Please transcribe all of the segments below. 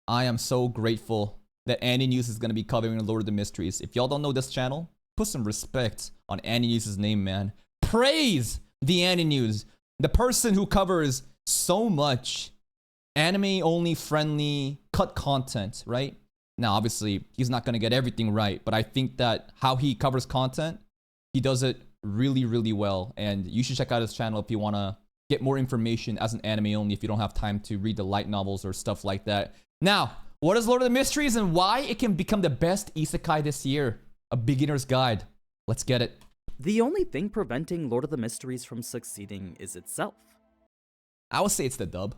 I am so grateful that Annie News is going to be covering Lord of the Mysteries. If y'all don't know this channel, put some respect on Annie News' name, man. Praise the Annie News, the person who covers so much anime-only friendly cut content, right? Now, obviously, he's not going to get everything right, but I think that how he covers content, he does it really, really well. And you should check out his channel if you want to get more information as an anime only, if you don't have time to read the light novels or stuff like that. Now, what is Lord of the Mysteries and why it can become the best isekai this year? A beginner's guide. Let's get it. The only thing preventing Lord of the Mysteries from succeeding is itself. I would say it's the dub.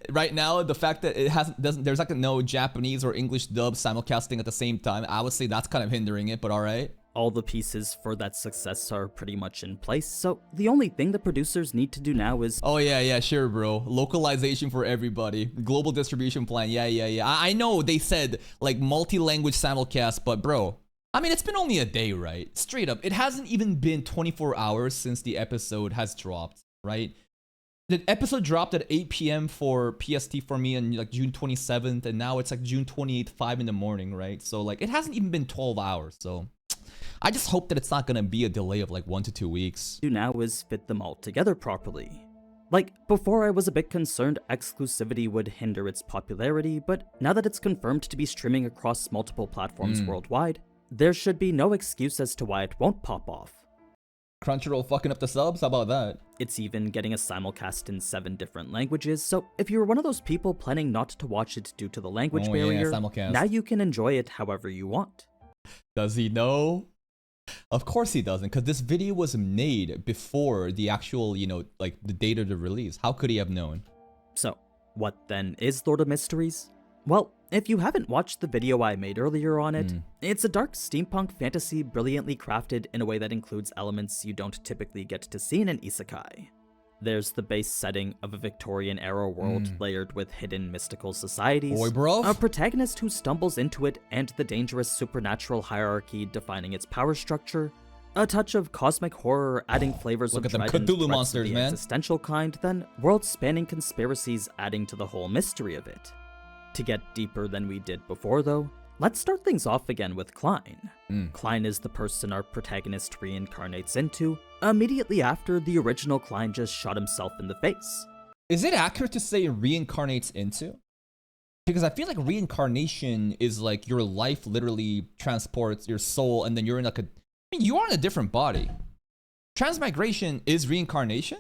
Right now, the fact that there's like no Japanese or English dub simulcasting at the same time, I would say that's kind of hindering it, but alright. All the pieces for that success are pretty much in place, so the only thing the producers need to do now is... Oh yeah, sure bro. Localization for everybody. Global distribution plan, yeah. I know they said like multi-language simulcast, but bro, I mean, it's been only a day, right? Straight up, it hasn't even been 24 hours since the episode has dropped, right? The episode dropped at 8 p.m. for PST for me on like June 27th, and now it's like June 28th, 5 in the morning, right? So like, it hasn't even been 12 hours, so... I just hope that it's not gonna be a delay of like 1 to 2 weeks. Do now is fit them all together properly. Like, before I was a bit concerned exclusivity would hinder its popularity, but now that it's confirmed to be streaming across multiple platforms worldwide, there should be no excuse as to why it won't pop off. Crunchyroll fucking up the subs? How about that? It's even getting a simulcast in 7 different languages, so if you're one of those people planning not to watch it due to the language barrier, now you can enjoy it however you want. Does he know? Of course he doesn't, because this video was made before the actual, you know, like the date of the release. How could he have known? So, what then is Lord of Mysteries? Well, if you haven't watched the video I made earlier on it, it's a dark steampunk fantasy brilliantly crafted in a way that includes elements you don't typically get to see in an isekai. There's the base setting of a Victorian-era world layered with hidden mystical societies, a protagonist who stumbles into it and the dangerous supernatural hierarchy defining its power structure, a touch of cosmic horror adding flavors of dread and Cthulhu monsters, the existential kind, then world-spanning conspiracies adding to the whole mystery of it. To get deeper than we did before though, let's start things off again with Klein. Klein is the person our protagonist reincarnates into, immediately after the original Klein just shot himself in the face. Is it accurate to say reincarnates into? Because I feel like reincarnation is like your life literally transports your soul and then you're in like a... I mean, you are in a different body. Transmigration is reincarnation?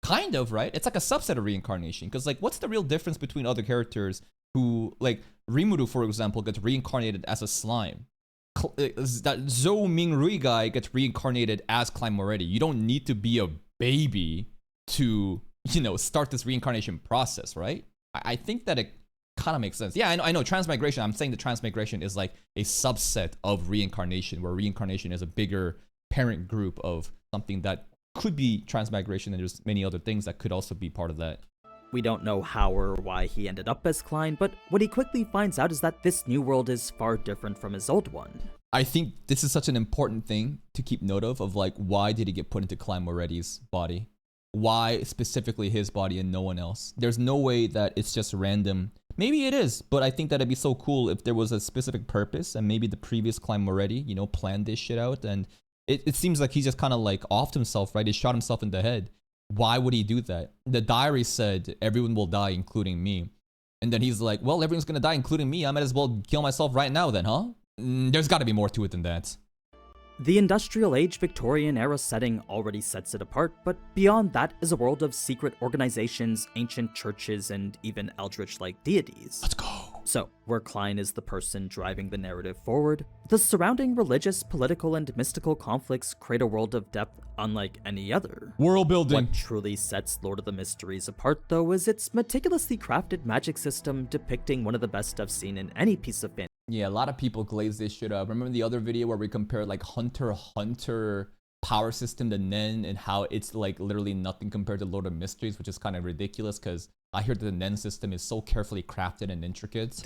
Kind of, right? It's like a subset of reincarnation. Because like, what's the real difference between other characters who, like, Rimuru, for example, gets reincarnated as a slime. That Zhou Mingrui guy gets reincarnated as Klein Moretti. You don't need to be a baby to, you know, start this reincarnation process, right? I think that it kind of makes sense. Yeah, I know, transmigration. I'm saying the transmigration is like a subset of reincarnation, where reincarnation is a bigger parent group of something that could be transmigration, and there's many other things that could also be part of that. We don't know how or why he ended up as Klein, but what he quickly finds out is that this new world is far different from his old one. I think this is such an important thing to keep note of like, why did he get put into Klein Moretti's body? Why specifically his body and no one else? There's no way that it's just random. Maybe it is, but I think that it'd be so cool if there was a specific purpose, and maybe the previous Klein Moretti, you know, planned this shit out, and it seems like he just kind of like offed himself, right? He shot himself in the head. Why would he do that? The diary said, everyone will die, including me. And then he's like, well, everyone's gonna die, including me. I might as well kill myself right now then, huh? There's gotta be more to it than that. The industrial age Victorian era setting already sets it apart, but beyond that is a world of secret organizations, ancient churches, and even eldritch-like deities. Let's go. So, where Klein is the person driving the narrative forward, the surrounding religious, political, and mystical conflicts create a world of depth unlike any other. World building. What truly sets Lord of the Mysteries apart, though, is its meticulously crafted magic system depicting one of the best I've seen in any piece of fantasy. Yeah, a lot of people glaze this shit up. Remember the other video where we compared like Hunter x Hunter power system to Nen, and how it's like literally nothing compared to Lord of Mysteries, which is kind of ridiculous because I hear that the Nen system is so carefully crafted and intricate.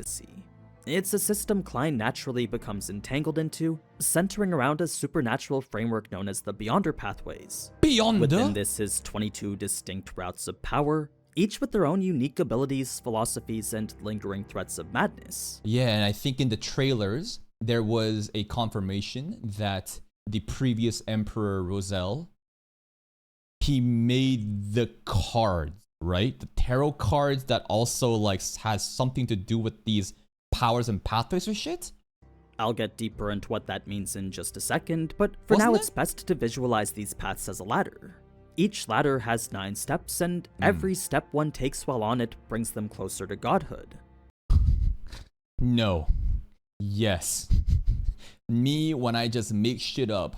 It's a system Klein naturally becomes entangled into, centering around a supernatural framework known as the Beyonder pathways. Beyonder? Within this is 22 distinct routes of power, each with their own unique abilities, philosophies, and lingering threats of madness. Yeah, and I think in the trailers, there was a confirmation that the previous Emperor Roselle, he made the cards, right? The tarot cards that also like has something to do with these powers and pathways or shit. I'll get deeper into what that means in just a second, but for Wasn't now it? it's best to visualize these paths as a ladder. Each ladder has 9 steps, and every step one takes while on it brings them closer to godhood. No. Yes. Me when I just make shit up.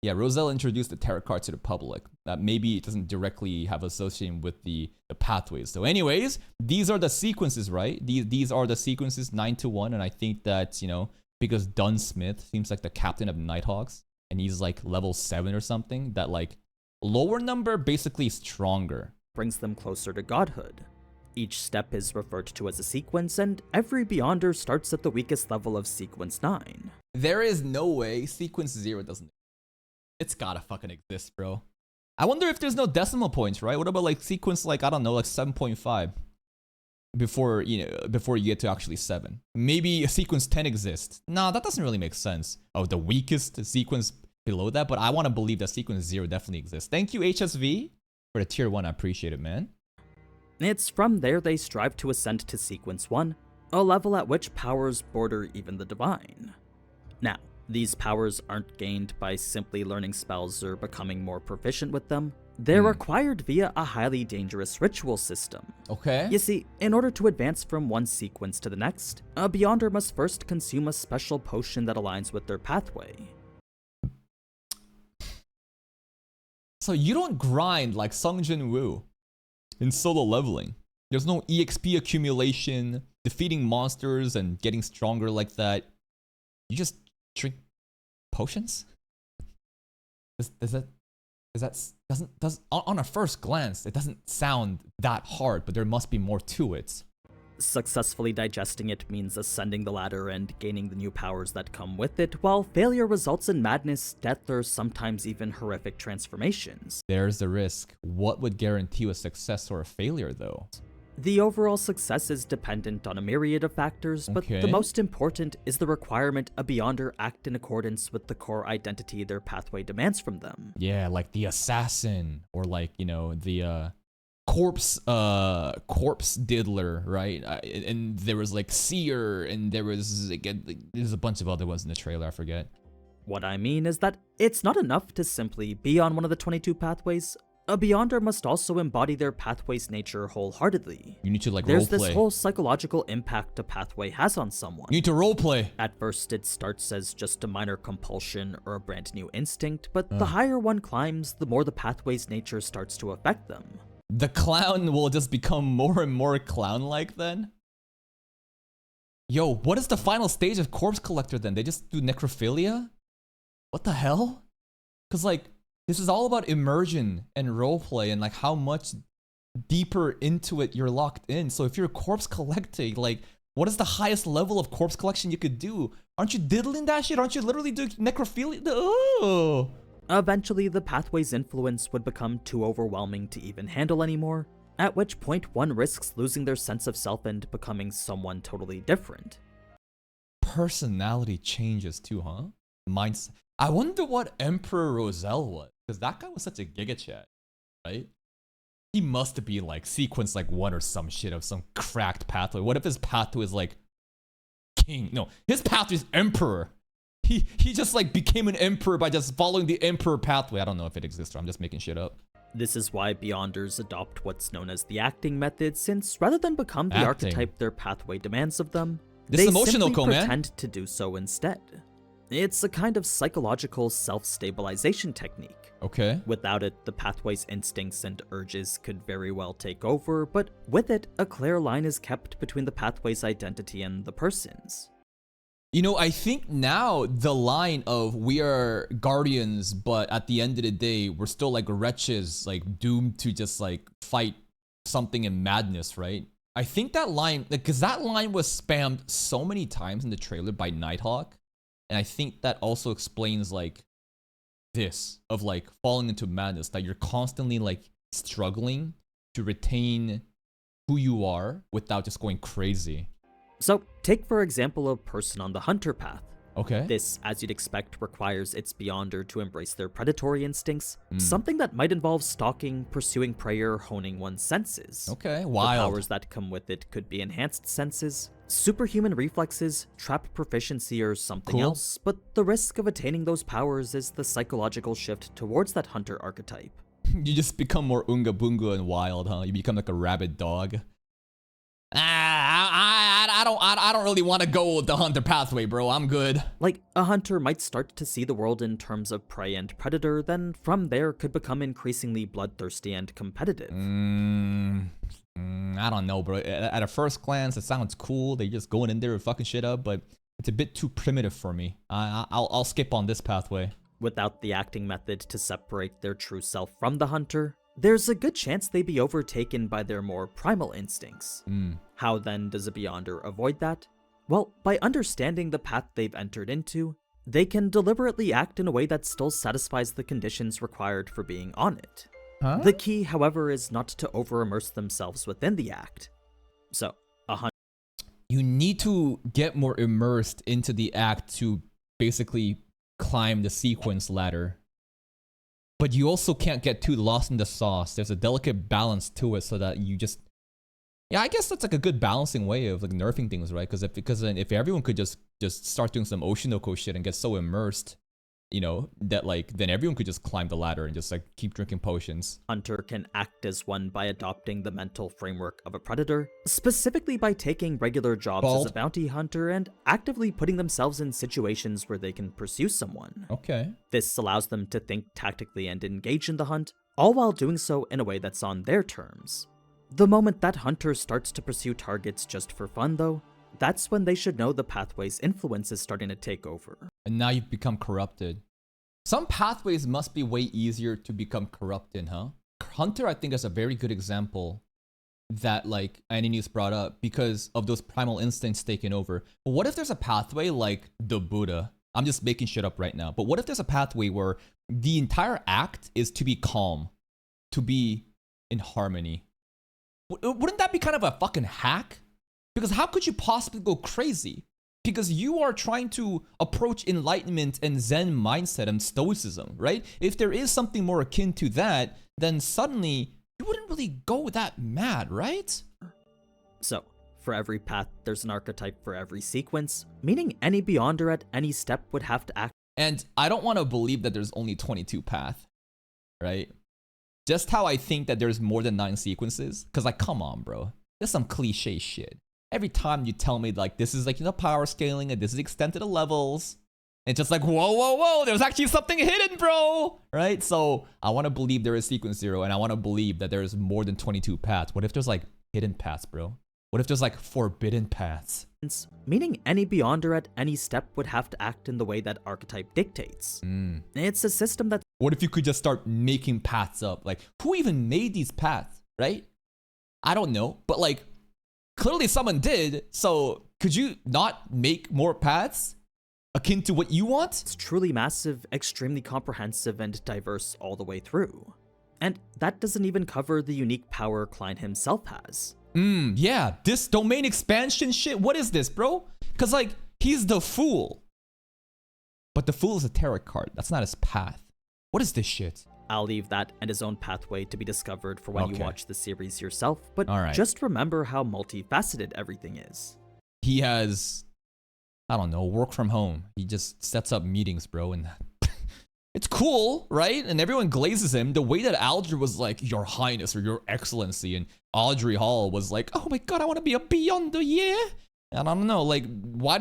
Yeah, Roselle introduced the tarot card to the public. Maybe it doesn't directly have association with the pathways. So anyways, these are the sequences, right? These are the sequences 9 to 1, and I think that, you know, because Dunn Smith seems like the captain of Nighthawks, and he's like level 7 or something, that like lower number basically stronger. Brings them closer to godhood. Each step is referred to as a sequence, and every Beyonder starts at the weakest level of sequence 9. There is no way sequence 0 doesn't. It's gotta fucking exist, bro. I wonder if there's no decimal points, right? What about like sequence like, I don't know, like 7.5 before, you know, before you get to actually 7. Maybe a sequence 10 exists. Nah, that doesn't really make sense. Oh, the weakest sequence below that, but I want to believe that sequence 0 definitely exists. Thank you, HSV, for the tier 1. I appreciate it, man. It's from there they strive to ascend to sequence 1, a level at which powers border even the divine. Now, these powers aren't gained by simply learning spells or becoming more proficient with them. They're acquired via a highly dangerous ritual system. Okay. You see, in order to advance from one sequence to the next, a Beyonder must first consume a special potion that aligns with their pathway. So you don't grind like Sung Jin Woo in solo leveling. There's no EXP accumulation, defeating monsters and getting stronger like that. You just drink potions? On a first glance, it doesn't sound that hard, but there must be more to it. Successfully digesting it means ascending the ladder and gaining the new powers that come with it, while failure results in madness, death, or sometimes even horrific transformations. There's the risk. What would guarantee a success or a failure, though? The overall success is dependent on a myriad of factors, but the most important is the requirement a Beyonder act in accordance with the core identity their pathway demands from them. Yeah, like the assassin, or like, you know, the corpse diddler, right? And there was like seer, and there was like, there's a bunch of other ones in the trailer, I forget. What I mean is that it's not enough to simply be on one of the 22 pathways. A Beyonder must also embody their pathway's nature wholeheartedly. You need to like There's roleplay. this whole psychological impact a pathway has on someone. You need to roleplay. At first it starts as just a minor compulsion or a brand new instinct, but the higher one climbs, the more the pathway's nature starts to affect them. The clown will just become more and more clown-like then? Yo, what is the final stage of Corpse Collector then? They just do necrophilia? What the hell? Cause like, this is all about immersion and roleplay and like how much deeper into it you're locked in. So if you're corpse collecting, like what is the highest level of corpse collection you could do? Aren't you diddling that shit? Aren't you literally doing necrophilia? Oh. Eventually, the pathway's influence would become too overwhelming to even handle anymore, at which point one risks losing their sense of self and becoming someone totally different. Personality changes too, huh? Mindset. I wonder what Emperor Roselle was, because that guy was such a giga chat, right? He must be like sequence like 1 or some shit of some cracked pathway. What if his pathway is like king? No, his pathway is emperor. He just like became an emperor by just following the emperor pathway. I don't know if it exists or I'm just making shit up. This is why Beyonders adopt what's known as the acting method, since rather than become the archetype their pathway demands of them, they simply pretend to do so instead. It's a kind of psychological self-stabilization technique. Okay. Without it, the pathway's instincts and urges could very well take over, but with it, a clear line is kept between the pathway's identity and the person's. You know, I think now the line of we are guardians, but at the end of the day, we're still like wretches, like doomed to just like fight something in madness, right? I think that line, because that line was spammed so many times in the trailer by Nighthawk. And I think that also explains like this of like falling into madness, that you're constantly like struggling to retain who you are without just going crazy? So, take for example a person on the hunter path. Okay. This, as you'd expect, requires its beyonder to embrace their predatory instincts, something that might involve stalking, pursuing prey, or honing one's senses. Okay, The wild. powers that come with it could be enhanced senses, superhuman reflexes, trap proficiency, or something Cool. else, but the risk of attaining those powers is the psychological shift towards that hunter archetype. You just become more unga bunga and wild, huh? You become like a rabid dog. I don't really want to go the hunter pathway, bro. I'm good. Like, a hunter might start to see the world in terms of prey and predator, then from there could become increasingly bloodthirsty and competitive. I don't know, bro. At a first glance, it sounds cool. They're just going in there and fucking shit up, but it's a bit too primitive for me. I'll skip on this pathway. Without the acting method to separate their true self from the hunter, there's a good chance they'd be overtaken by their more primal instincts. How then does a Beyonder avoid that? Well, by understanding the path they've entered into, they can deliberately act in a way that still satisfies the conditions required for being on it. Huh? The key, however, is not to over-immerse themselves within the act. So, a hunter You need to get more immersed into the act to basically climb the sequence ladder. But you also can't get too lost in the sauce. There's a delicate balance to it so that you just... Yeah, I guess that's like a good balancing way of like nerfing things, right? Because if everyone could just start doing some Oshinoko shit and get so immersed, you know, that like then everyone could just climb the ladder and just like keep drinking potions. hunter can act as one by adopting the mental framework of a predator, specifically by taking regular jobs Bald. as a bounty hunter and actively putting themselves in situations where they can pursue someone. Okay. This allows them to think tactically and engage in the hunt, all while doing so in a way that's on their terms. The moment that hunter starts to pursue targets just for fun, though, that's when they should know the pathway's influence is starting to take over. And now you've become corrupted. Some pathways must be way easier to become corrupt in, huh? Hunter, I think, is a very good example that like Aninius brought up because of those primal instincts taking over. But what if there's a pathway like the Buddha? I'm just making shit up right now. But what if there's a pathway where the entire act is to be calm, to be in harmony? Wouldn't that be kind of a fucking hack? Because how could you possibly go crazy? Because you are trying to approach enlightenment and Zen mindset and stoicism, right? If there is something more akin to that, then suddenly you wouldn't really go that mad, right? So, for every path, there's an archetype for every sequence, meaning any Beyonder at any step would have to act. And I don't want to believe that there's only 22 paths, right? Just how I think that there's more than 9 sequences. Because like, come on, bro. That's some cliche shit. Every time you tell me like, this is like, you know, power scaling and this is the extent of the levels. It's just like, whoa, whoa, whoa, there's actually something hidden, bro. Right? So I want to believe there is sequence 0 and I want to believe that there's more than 22 paths. What if there's like hidden paths, bro? What if there's like forbidden paths? Meaning any Beyonder at any step would have to act in the way that archetype dictates. It's a system that... What if you could just start making paths up? Like, who even made these paths, right? I don't know, but like, clearly someone did, so could you not make more paths akin to what you want? It's truly massive, extremely comprehensive, and diverse all the way through. And that doesn't even cover the unique power Klein himself has. Yeah, this domain expansion shit, what is this, bro? Because like, he's the fool. But the fool is a tarot card, that's not his path. What is this shit? I'll leave that and his own pathway to be discovered for when you Okay. watch the series yourself, but Alright. just remember how multifaceted everything is. He has, I don't know, work from home. He just sets up meetings, bro, and it's cool, right? And everyone glazes him. The way that Aldrin was like, Your Highness or Your Excellency, and Audrey Hall was like, oh my god, I want to be a Beyonder, yeah? And I don't know, like, why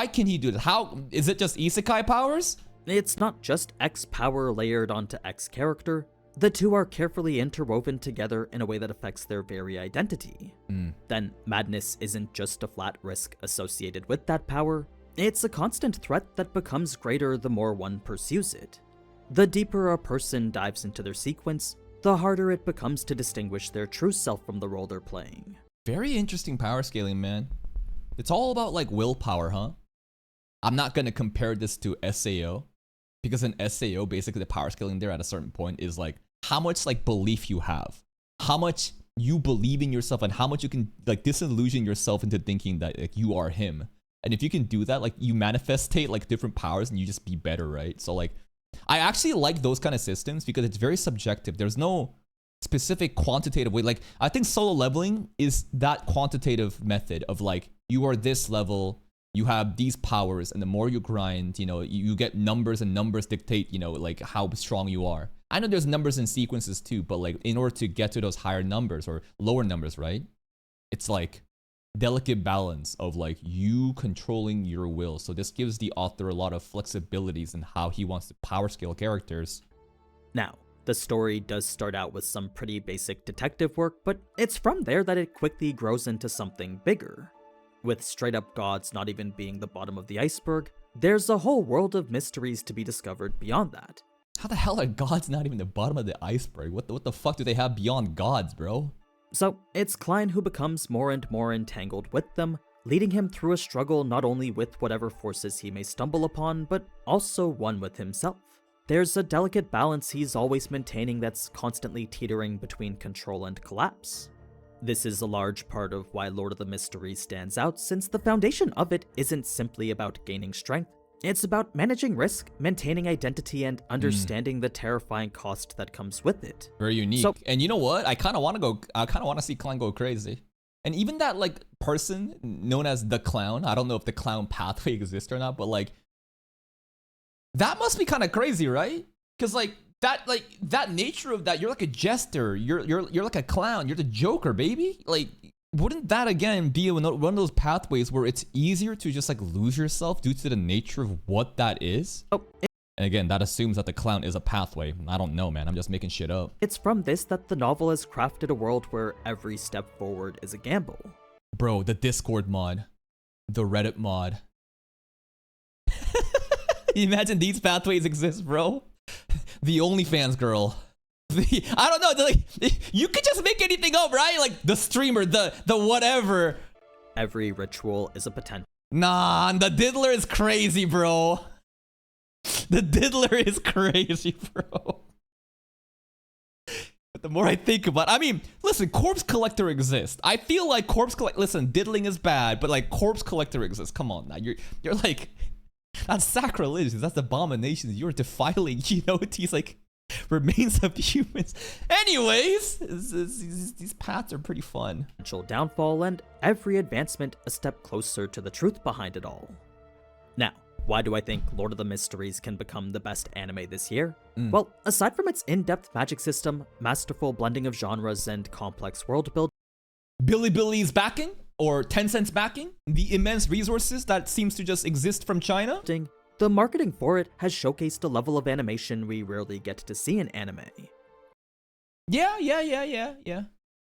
can he do this? How, is it just isekai powers? It's not just X power layered onto X character. The two are carefully interwoven together in a way that affects their very identity. Then, madness isn't just a flat risk associated with that power, it's a constant threat that becomes greater the more one pursues it. The deeper a person dives into their sequence, the harder it becomes to distinguish their true self from the role they're playing. Very interesting power scaling, man. It's all about like willpower, huh? I'm not gonna compare this to SAO, because in SAO, basically the power scaling there at a certain point is like how much like belief you have, how much you believing yourself and how much you can like disillusion yourself into thinking that like you are him. And if you can do that, like you manifestate like different powers and you just be better, right? So like I actually like those kind of systems because it's very subjective. There's no specific quantitative way. Like I think solo leveling is that quantitative method of like you are this level, you have these powers, and the more you grind, you know, you get numbers, and numbers dictate, you know, like how strong you are. I know there's numbers and sequences too, but like in order to get to those higher numbers or lower numbers, right? It's like delicate balance of like you controlling your will. So this gives the author a lot of flexibilities in how he wants to power scale characters. Now, the story does start out with some pretty basic detective work, but it's from there that it quickly grows into something bigger. With straight up gods not even being the bottom of the iceberg, there's a whole world of mysteries to be discovered beyond that. How the hell are gods not even the bottom of the iceberg? What the fuck do they have beyond gods, bro? So, it's Klein who becomes more and more entangled with them, leading him through a struggle not only with whatever forces he may stumble upon, but also one with himself. There's a delicate balance he's always maintaining that's constantly teetering between control and collapse. This is a large part of why Lord of the Mysteries stands out, since the foundation of it isn't simply about gaining strength. It's about managing risk, maintaining identity, and understanding the terrifying cost that comes with it. Very unique. So, and you know what? I kind of want to see Klein go crazy. And even that like person known as the clown, I don't know if the clown pathway exists or not, but like that must be kind of crazy, right? Because like that nature of that, you're like a jester, you're like a clown, you're the Joker, baby. Like, wouldn't that again be one of those pathways where it's easier to just like lose yourself due to the nature of what that is? Oh, and again, that assumes that the clown is a pathway. I don't know, man. I'm just making shit up. It's from this that the novel has crafted a world where every step forward is a gamble. Bro, the Discord mod, the Reddit mod. Imagine these pathways exist, bro. The OnlyFans girl. I don't know. Like, you could just make anything up, right? Like the streamer, the whatever. Every ritual is a potential. Nah, the diddler is crazy, bro. The diddler is crazy, bro. But the more I think about it, I mean, listen, Corpse Collector exists. I feel like listen, diddling is bad, but like Corpse Collector exists. Come on now. You're like, that's sacrilege. That's abomination. You're defiling, you know, these like remains of humans. Anyways, these paths are pretty fun. Potential downfall, and every advancement a step closer to the truth behind it all. Now, why do I think Lord of the Mysteries can become the best anime this year? Well, aside from its in-depth magic system, masterful blending of genres, and complex world building, Billy's backing, or Tencent's backing, the immense resources that seems to just exist from China, the marketing for it has showcased a level of animation we rarely get to see in anime. Yeah.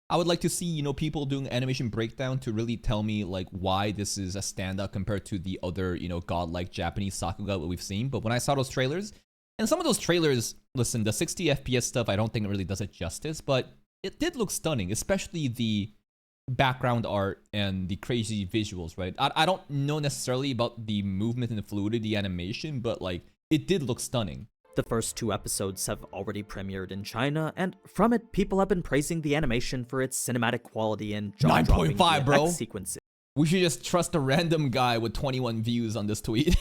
I would like to see, you know, people doing animation breakdown to really tell me like why this is a standout compared to the other, you know, godlike Japanese sakuga that we've seen. But when I saw those trailers, and some of those trailers, listen, the 60 FPS stuff, I don't think it really does it justice, but it did look stunning, especially the background art and the crazy visuals, right? I don't know necessarily about the movement and the fluidity animation, but like it did look stunning. The first 2 episodes have already premiered in China, and from it, people have been praising the animation for its cinematic quality and jaw-dropping 9.5, bro. sequences. We should just trust a random guy with 21 views on this tweet.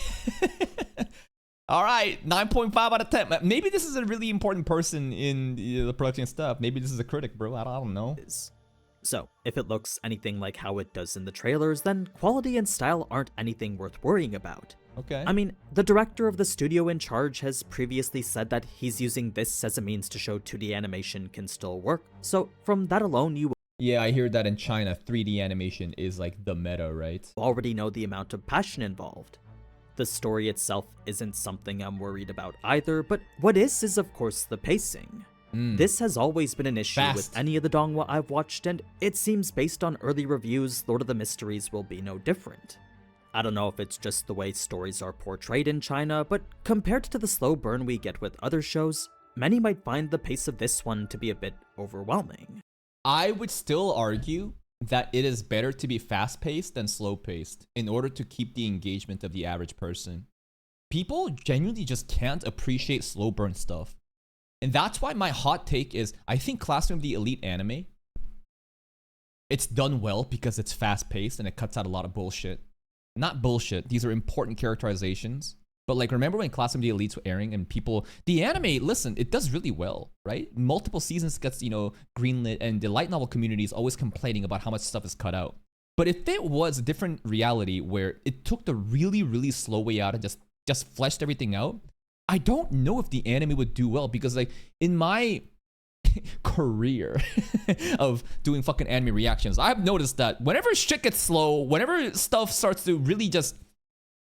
All right, 9.5 out of 10. Maybe this is a really important person in the production stuff. Maybe this is a critic, bro. I don't know. So, if it looks anything like how it does in the trailers, then quality and style aren't anything worth worrying about. Okay. I mean, the director of the studio in charge has previously said that he's using this as a means to show 2D animation can still work, so from that alone you Yeah, I hear that in China, 3D animation is like the meta, right? already know the amount of passion involved. The story itself isn't something I'm worried about either, but what is of course the pacing. This has always been an issue with any of the dongwa I've watched, and it seems based on early reviews, Lord of the Mysteries will be no different. I don't know if it's just the way stories are portrayed in China, but compared to the slow burn we get with other shows, many might find the pace of this one to be a bit overwhelming. I would still argue that it is better to be fast-paced than slow-paced in order to keep the engagement of the average person. People genuinely just can't appreciate slow burn stuff. And that's why my hot take is, I think Classroom of the Elite anime it's done well because it's fast paced and it cuts out a lot of bullshit. Not bullshit. These are important characterizations. But like, remember when Class of the Elites were airing and people, the anime, listen, it does really well, right? Multiple seasons gets, greenlit, and the light novel community is always complaining about how much stuff is cut out. But if it was a different reality where it took the really, really slow way out and just fleshed everything out, I don't know if the anime would do well, because like in my career of doing fucking anime reactions, I've noticed that whenever shit gets slow, whenever stuff starts to really just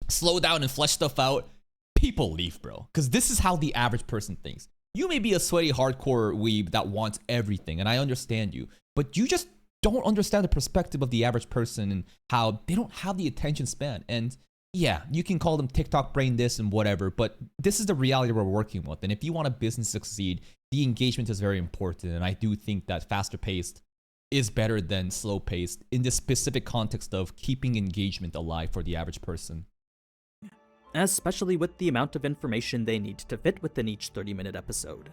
slow down and flesh stuff out, people leave, bro. Because this is how the average person thinks. You may be a sweaty hardcore weeb that wants everything, and I understand you, but you just don't understand the perspective of the average person and how they don't have the attention span. And yeah, you can call them TikTok brain this and whatever, but this is the reality we're working with. And if you want a business to succeed, the engagement is very important. And I do think that faster paced is better than slow paced in the specific context of keeping engagement alive for the average person. Especially with the amount of information they need to fit within each 30-minute episode.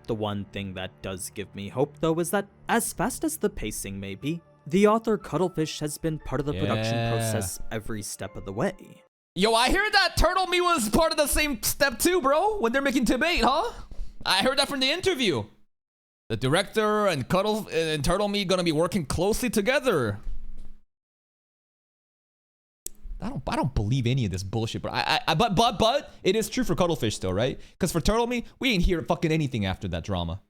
The one thing that does give me hope, though, is that as fast as the pacing may be, the author Cuttlefish has been part of the production process every step of the way. Yo, I hear that Turtle Me was part of the same step too, bro, when they're making debate, huh? I heard that from the interview. The director and Turtle Me gonna be working closely together. I don't believe any of this bullshit, but but it is true for Cuttlefish though, right? Because for Turtle Me, we ain't hear fucking anything after that drama.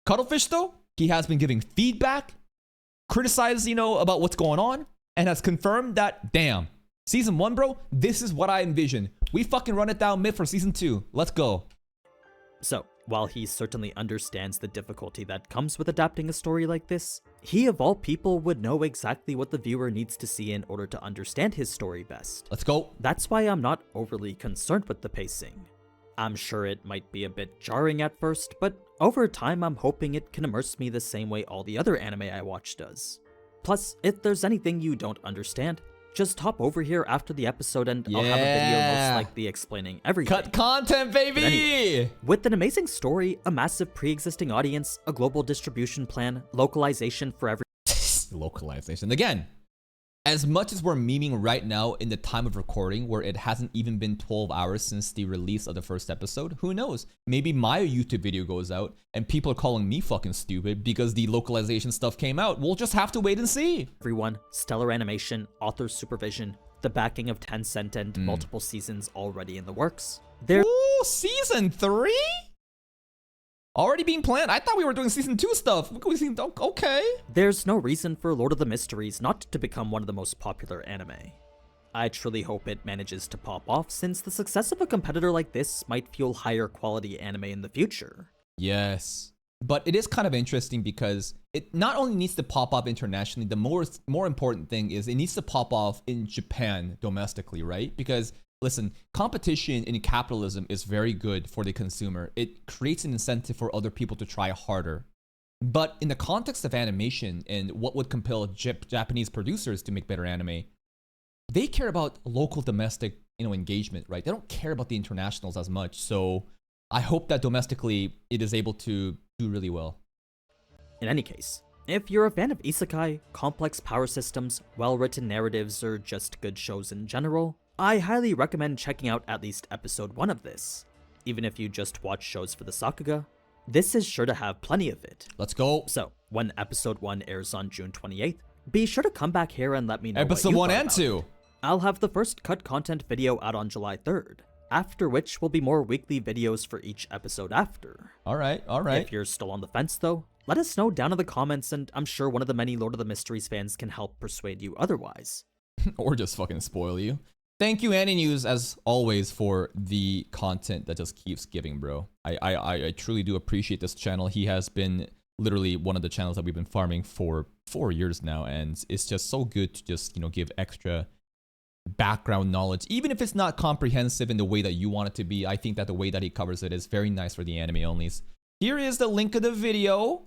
Cuttlefish though, he has been giving feedback, criticized, about what's going on, and has confirmed that, damn, season 1, bro, this is what I envision. We fucking run it down mid for season 2. Let's go. So, while he certainly understands the difficulty that comes with adapting a story like this, he of all people would know exactly what the viewer needs to see in order to understand his story best. Let's go. That's why I'm not overly concerned with the pacing. I'm sure it might be a bit jarring at first, but over time I'm hoping it can immerse me the same way all the other anime I watch does. Plus, if there's anything you don't understand, just hop over here after the episode and I'll have a video most likely explaining everything. Cut content, baby! But anyway, with an amazing story, a massive pre-existing audience, a global distribution plan, localization for every localization. Again, as much as we're memeing right now in the time of recording where it hasn't even been 12 hours since the release of the first episode, who knows? Maybe my YouTube video goes out and people are calling me fucking stupid because the localization stuff came out. We'll just have to wait and see. Everyone, stellar animation, author supervision, the backing of Tencent, and multiple seasons already in the works. Ooh, season 3? Already being planned? I thought we were doing season 2 stuff. Okay. There's no reason for Lord of the Mysteries not to become one of the most popular anime. I truly hope it manages to pop off, since the success of a competitor like this might fuel higher quality anime in the future. Yes. But it is kind of interesting because it not only needs to pop up internationally, the more important thing is it needs to pop off in Japan domestically, right? Because listen, competition in capitalism is very good for the consumer. It creates an incentive for other people to try harder. But in the context of animation and what would compel Japanese producers to make better anime, they care about local domestic, engagement, right? They don't care about the internationals as much. So I hope that domestically it is able to do really well. In any case, if you're a fan of isekai, complex power systems, well-written narratives, or just good shows in general, I highly recommend checking out at least episode 1 of this. Even if you just watch shows for the Sakuga, this is sure to have plenty of it. Let's go. So, when episode 1 airs on June 28th, be sure to come back here and let me know episode 1 and 2. I'll have the first cut content video out on July 3rd, after which will be more weekly videos for each episode after. Alright. If you're still on the fence though, let us know down in the comments, and I'm sure one of the many Lord of the Mysteries fans can help persuade you otherwise. Or just fucking spoil you. Thank you, Annie News, as always, for the content that just keeps giving, bro. I truly do appreciate this channel. He has been literally one of the channels that we've been farming for 4 years now, and it's just so good to just, give extra background knowledge, even if it's not comprehensive in the way that you want it to be. I think that the way that he covers it is very nice for the anime onlys. Here is the link of the video.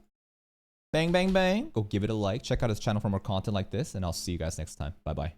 Bang, bang, bang. Go give it a like. Check out his channel for more content like this, and I'll see you guys next time. Bye-bye.